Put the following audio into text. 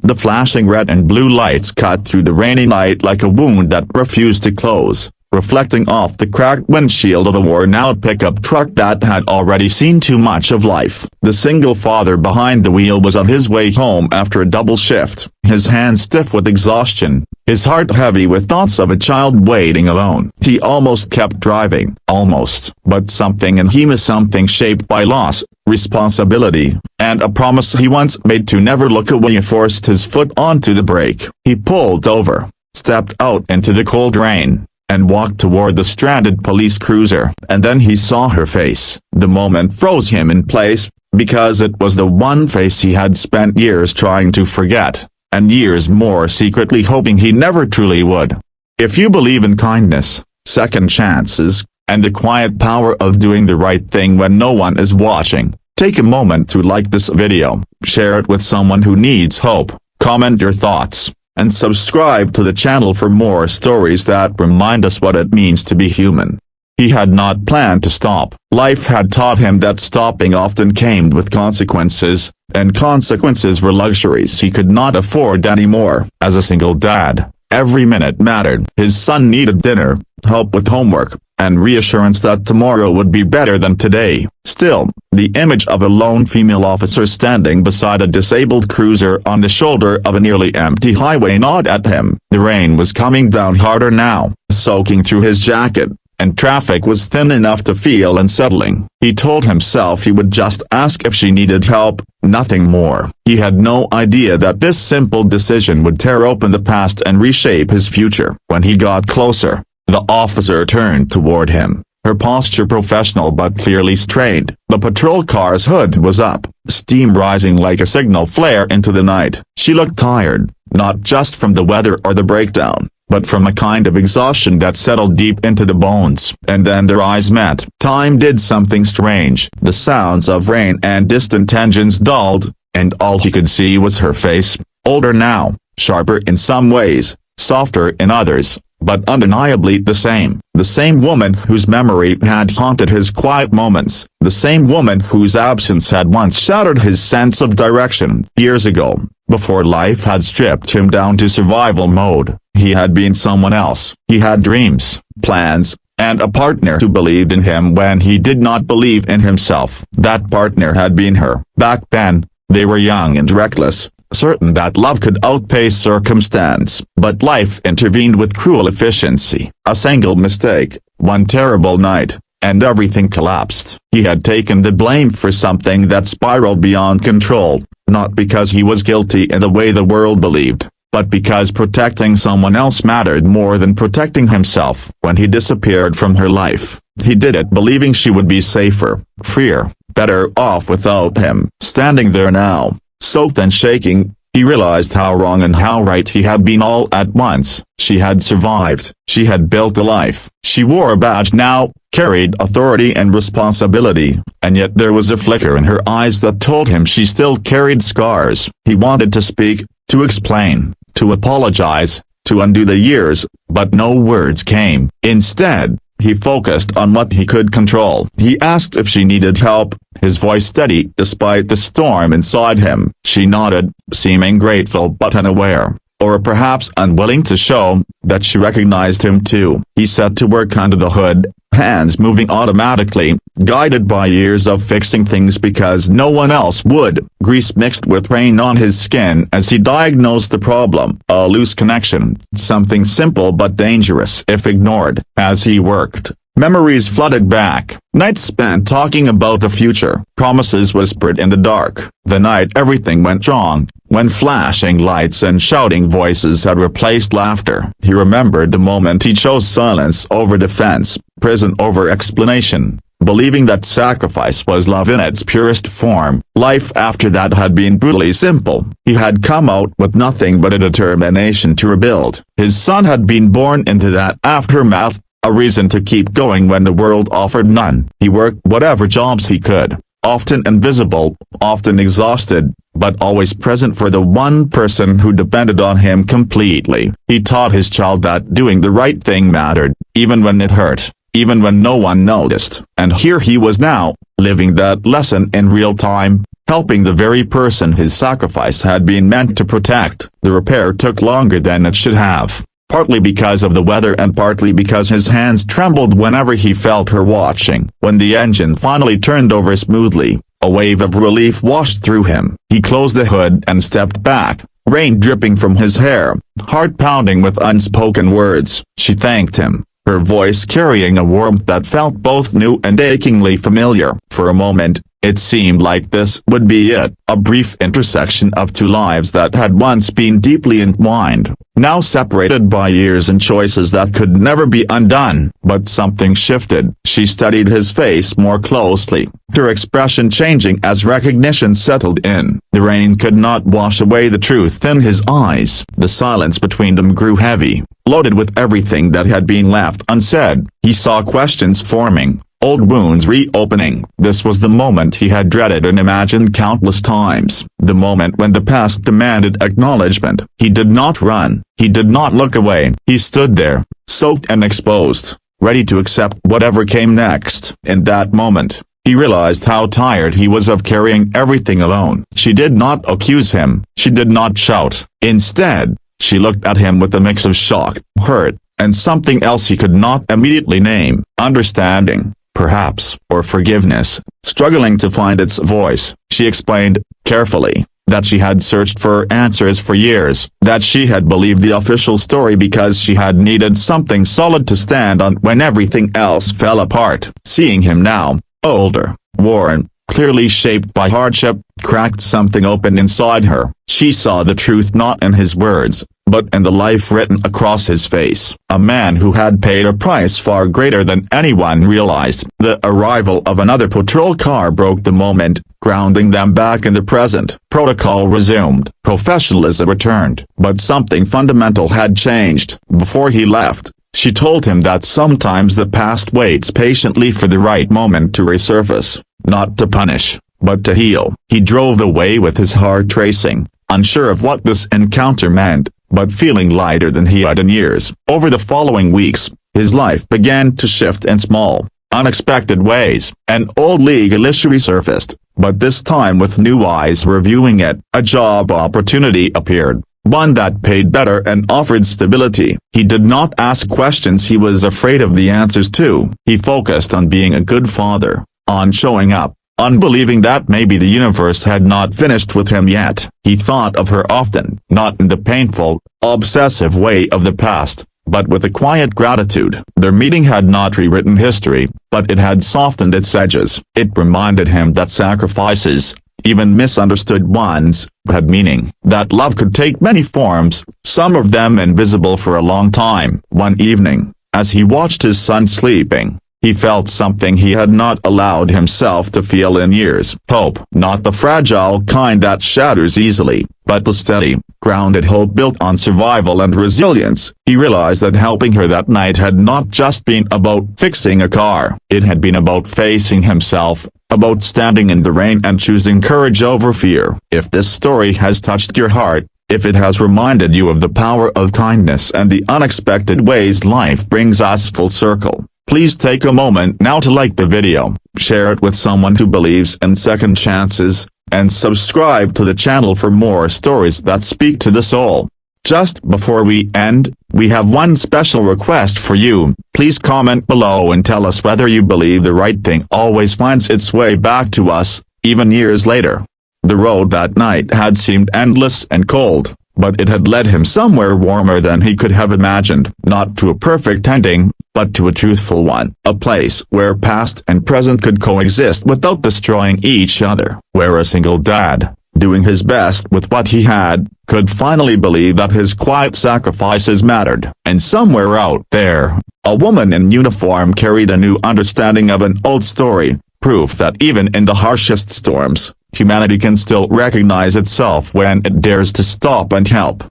The flashing red and blue lights cut through the rainy night like a wound that refused to close, reflecting off the cracked windshield of a worn-out pickup truck that had already seen too much of life. The single father behind the wheel was on his way home after a double shift, his hands stiff with exhaustion, his heart heavy with thoughts of a child waiting alone. He almost kept driving, almost, but something in him is something shaped by loss, responsibility, and a promise he once made to never look away forced his foot onto the brake. He pulled over, stepped out into the cold rain, and walked toward the stranded police cruiser. And then he saw her face. The moment froze him in place, because it was the one face he had spent years trying to forget, and years more secretly hoping he never truly would. If you believe in kindness, second chances, and the quiet power of doing the right thing when no one is watching, take a moment to like this video, share it with someone who needs hope, comment your thoughts, and subscribe to the channel for more stories that remind us what it means to be human. He had not planned to stop. Life had taught him that stopping often came with consequences, and consequences were luxuries he could not afford anymore. As a single dad, every minute mattered. His son needed dinner, help with homework, and reassurance that tomorrow would be better than today. Still, the image of a lone female officer standing beside a disabled cruiser on the shoulder of a nearly empty highway gnawed at him. The rain was coming down harder now, soaking through his jacket, and traffic was thin enough to feel unsettling. He told himself he would just ask if she needed help, nothing more. He had no idea that this simple decision would tear open the past and reshape his future. When he got closer, the officer turned toward him, her posture professional but clearly strained. The patrol car's hood was up, steam rising like a signal flare into the night. She looked tired, not just from the weather or the breakdown, but from a kind of exhaustion that settled deep into the bones. And then their eyes met. Time did something strange. The sounds of rain and distant engines dulled, and all he could see was her face, older now, sharper in some ways, softer in others, but undeniably the same woman whose memory had haunted his quiet moments, the same woman whose absence had once shattered his sense of direction. Years ago, before life had stripped him down to survival mode, he had been someone else. He had dreams, plans, and a partner who believed in him when he did not believe in himself. That partner had been her. Back then, they were young and reckless, certain that love could outpace circumstance. But life intervened with cruel efficiency. A single mistake, one terrible night, and everything collapsed. He had taken the blame for something that spiraled beyond control, not because he was guilty in the way the world believed, but because protecting someone else mattered more than protecting himself. When he disappeared from her life, he did it believing she would be safer, freer, better off without him. Standing there now, soaked and shaking, he realized how wrong and how right he had been all at once. She had survived. She had built a life. She wore a badge now, carried authority and responsibility, and yet there was a flicker in her eyes that told him she still carried scars. He wanted to speak, to explain, to apologize, to undo the years, but no words came. Instead, he focused on what he could control. He asked if she needed help, his voice steady despite the storm inside him. She nodded, seeming grateful but unaware, or perhaps unwilling to show, that she recognized him too. He set to work under the hood, hands moving automatically, guided by years of fixing things because no one else would. Grease mixed with rain on his skin as he diagnosed the problem. A loose connection, something simple but dangerous if ignored. As he worked, memories flooded back. Nights spent talking about the future. Promises whispered in the dark. The night everything went wrong, when flashing lights and shouting voices had replaced laughter. He remembered the moment he chose silence over defense, prison over explanation, believing that sacrifice was love in its purest form. Life after that had been brutally simple. He had come out with nothing but a determination to rebuild. His son had been born into that aftermath, a reason to keep going when the world offered none. He worked whatever jobs he could, often invisible, often exhausted, but always present for the one person who depended on him completely. He taught his child that doing the right thing mattered, even when it hurt, even when no one noticed. And here he was now, living that lesson in real time, helping the very person his sacrifice had been meant to protect. The repair took longer than it should have, partly because of the weather and partly because his hands trembled whenever he felt her watching. When the engine finally turned over smoothly, a wave of relief washed through him. He closed the hood and stepped back, rain dripping from his hair, heart pounding with unspoken words. She thanked him, her voice carrying a warmth that felt both new and achingly familiar. For a moment, it seemed like this would be it, a brief intersection of two lives that had once been deeply entwined, now separated by years and choices that could never be undone. But something shifted. She studied his face more closely, her expression changing as recognition settled in. The rain could not wash away the truth in his eyes. The silence between them grew heavy, loaded with everything that had been left unsaid. He saw questions forming, old wounds reopening. This was the moment he had dreaded and imagined countless times, the moment when the past demanded acknowledgement. He did not run, he did not look away. He stood there, soaked and exposed, ready to accept whatever came next. In that moment, he realized how tired he was of carrying everything alone. She did not accuse him, she did not shout. Instead, she looked at him with a mix of shock, hurt, and something else he could not immediately name. Understanding, perhaps, or forgiveness. Struggling to find its voice, she explained, carefully, that she had searched for answers for years, that she had believed the official story because she had needed something solid to stand on when everything else fell apart. Seeing him now, older, worn, clearly shaped by hardship, cracked something open inside her. She saw the truth not in his words, but in the life written across his face. A man who had paid a price far greater than anyone realized. The arrival of another patrol car broke the moment, grounding them back in the present. Protocol resumed. Professionalism returned. But something fundamental had changed. Before he left, she told him that sometimes the past waits patiently for the right moment to resurface, not to punish, but to heal. He drove away with his heart racing, unsure of what this encounter meant, but feeling lighter than he had in years. Over the following weeks, his life began to shift in small, unexpected ways. An old legal issue resurfaced, but this time with new eyes reviewing it. A job opportunity appeared, one that paid better and offered stability. He did not ask questions he was afraid of the answers to. He focused on being a good father, on showing up, on believing that maybe the universe had not finished with him yet. He thought of her often, not in the painful, obsessive way of the past, but with a quiet gratitude. Their meeting had not rewritten history, but it had softened its edges. It reminded him that sacrifices, even misunderstood ones, had meaning, that love could take many forms, some of them invisible for a long time. One evening, as he watched his son sleeping, he felt something he had not allowed himself to feel in years. Hope. Not the fragile kind that shatters easily, but the steady, grounded hope built on survival and resilience. He realized that helping her that night had not just been about fixing a car. It had been about facing himself, about standing in the rain and choosing courage over fear. If this story has touched your heart, if it has reminded you of the power of kindness and the unexpected ways life brings us full circle, please take a moment now to like the video, share it with someone who believes in second chances, and subscribe to the channel for more stories that speak to the soul. Just before we end, we have one special request for you. Please comment below and tell us whether you believe the right thing always finds its way back to us, even years later. The road that night had seemed endless and cold, but it had led him somewhere warmer than he could have imagined. Not to a perfect ending, but to a truthful one. A place where past and present could coexist without destroying each other. Where a single dad, doing his best with what he had, could finally believe that his quiet sacrifices mattered. And somewhere out there, a woman in uniform carried a new understanding of an old story, proof that even in the harshest storms, humanity can still recognize itself when it dares to stop and help.